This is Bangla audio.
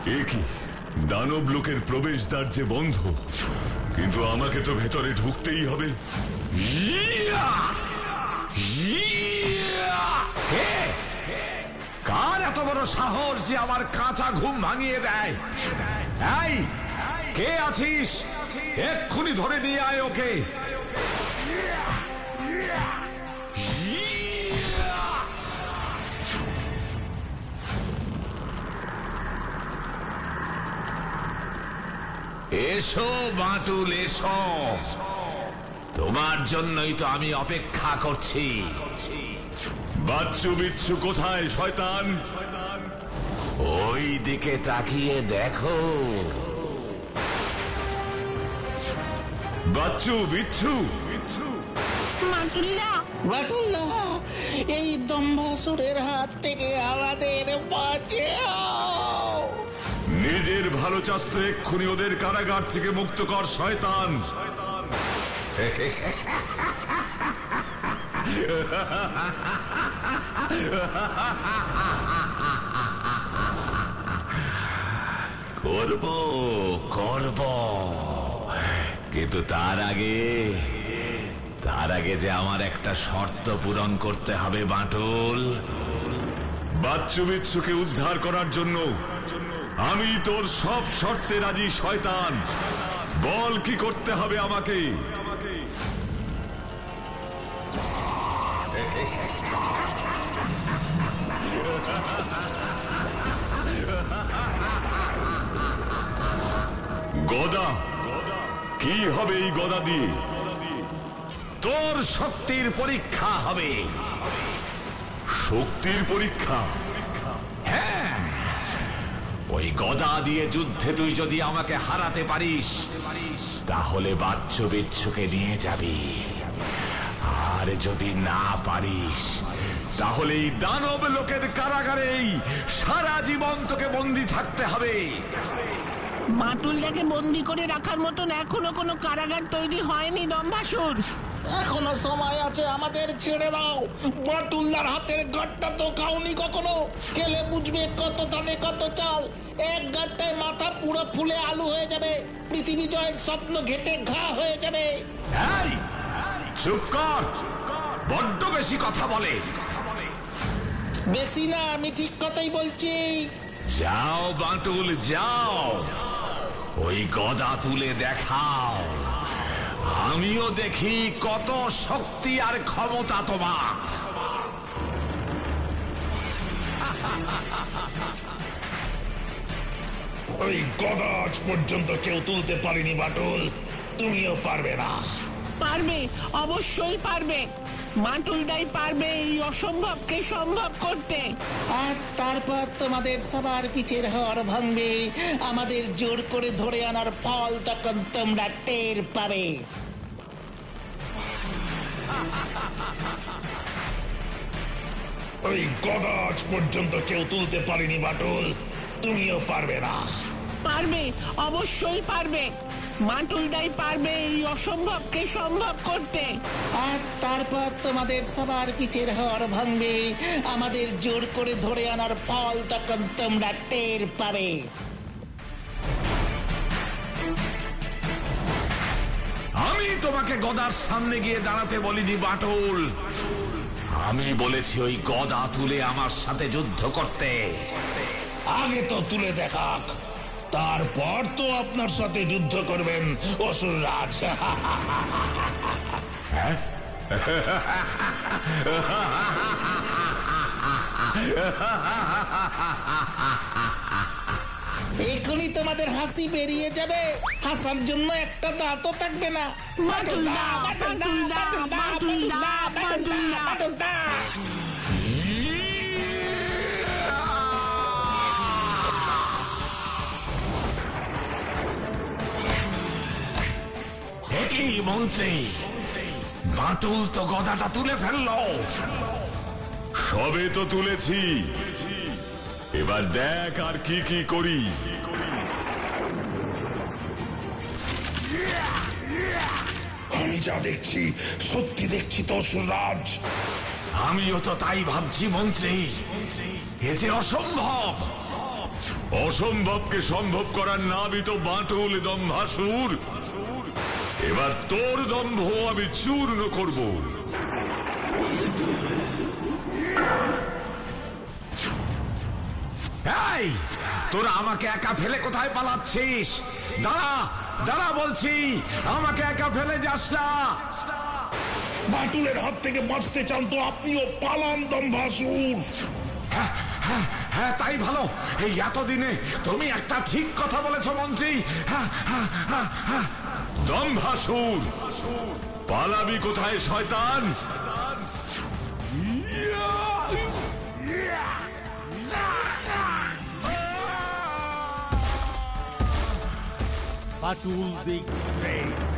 এ কি দানব লোকের প্রবেশদ্বার যে বন্ধ, কিন্তু আমাকে তো ভেতরে ঢুকতেই হবে। কার এত বড় সাহস যে আমার কাঁচা ঘুম ভাঙিয়ে দেয়? এই, কে আছিস? এক্ষুনি ধরে নিয়ে আয় ওকে। এসো বাঁটুল, এসো। তোমার জন্যই তো আমি অপেক্ষা করছি। বাচ্চু বিচ্ছু কোথায় শয়তান? ওই দিকে তাকিয়ে দেখো। বাচ্চু বিচ্ছু, বাটুল্লা, বাটুল্লা, এই দম্ভাসুরের হাত থেকে আমাদের বাঁচাও। নিজের ভালো চাস্তে এক্ষুনি ওদের কারাগার থেকে মুক্ত কর শয়তান। করব করব, কিন্তু তার আগে যে আমার একটা শর্ত পূরণ করতে হবে বাঁটুল। বাচ্চু বিচ্ছুকে উদ্ধার করার জন্য আমি তোর সব শর্তে রাজি শয়তান। বল কি করতে হবে আমাকে। গদা, কি হবে এই গদা দিয়ে? তোর শক্তির পরীক্ষা হবে। শক্তির পরীক্ষা? হ্যাঁ, ওই গদা দিয়ে যুদ্ধে তুই যদি আমাকে হারাতে পারিস, তাহলে বাচ্চু বিচ্ছুকে নিয়ে যাবি। আর যদি না পারিস, তাহলে এই দানব লোকের কারাগারেই সারা জীবন তোকে বন্দী থাকতে হবে। বাটুল্লাকে বন্দি করে রাখার মতন এখনো কোনো কারাগার তৈরি হয়নি দম্ভাসুর। এখনো সময় আছে, আমাদের ছেড়ে দাও। বাটুল্লার হাতের গাঁটটা তো খাওনি কখনো, খেলে বুঝবে কত ধানে কত চাল। এক গাঁটটায় মাথা পুরো ফুলে আলু হয়ে যাবে, পৃথিবী জয়ের স্বপ্ন ঘেটে ঘা হয়ে যাবে। এই, চুপ কর, বড্ড বেশি কথা বলে। বেশি না, আমি ঠিক কথাই বলছি। যাও বাঁটুল, যাও, ওই গদা তুলে দেখাও। আমিও দেখি কত শক্তি আর ক্ষমতা তোমার। ওই গদা আজ পর্যন্ত কেউ তুলতে পারেনি বাটুল, তুমিও পারবে না। পারবে, অবশ্যই পারবে। বাটুলদাই পারবে এই অসম্ভবকে সম্ভব করতে। আর তারপর তোমাদের সবার পিঠের হাড় ভাঙবে, আমাদের জোর করে ধরে আনার ফল তখন তোমরা টের পাবে। ওই গদা আজ পর্যন্ত কেউ তুলতে পারেনি বাটুল, তুমিও পারবে না। পারবে, অবশ্যই পারবে। বাটুলদাই পারবে এই অসম্ভবকে সম্ভব করতে। আর তারপর তোমাদের সবার পিঠের হাড় ভাঙবে, আমাদের জোর করে ধরে আনার ফল তখন তোমরা টের পাবে। আমি তোমাকে গদার সামনে গিয়ে দাঁড়াতে বলিনি বাটুল, আমি বলেছি ওই গদা তুলে আমার সাথে যুদ্ধ করতে। আগে তো তুলে দেখাক, তারপর তো আপনার সাথে যুদ্ধ করবেন অসুররাজ। এখনই তোমাদের হাসি বেরিয়ে যাবে, হাসার জন্য একটা দাঁতও থাকবে না। বাটুলদা, বাটুলদা, বাটুলদা, বাটুলদা। বাটুলদা। একই মন্ত্রী, বাটুল তো গদাটা তুলে ফেললো। সবে তো তুলেছি, এবার দেখ আর কি কি করি। আমি যা দেখছি সত্যি দেখছি তো অসুররাজ। আমিও তো তাই ভাবছি মন্ত্রী, এ যে অসম্ভব। অসম্ভবকে সম্ভব করার নামই তো বাঁটুল দম্ভাসুর। এবার তোর দম্ভ আমি চূর্ণ করব। এই তোরা আমাকে একা ফেলে কোথায় পালাচ্ছিস? দাঁড়া দাঁড়া বলছি, আমাকে একা ফেলে যাস না। বাটুলের হাত থেকে বাঁচতে চান তো আপনিও পালান দম্ভাসুর। হ্যাঁ তাই ভালো। এই এতদিনে তুমি একটা ঠিক কথা বলেছো মন্ত্রী। দম্ভাসুর, পালাবি কোথায় শয়তান? বাটুল দি গ্রেট।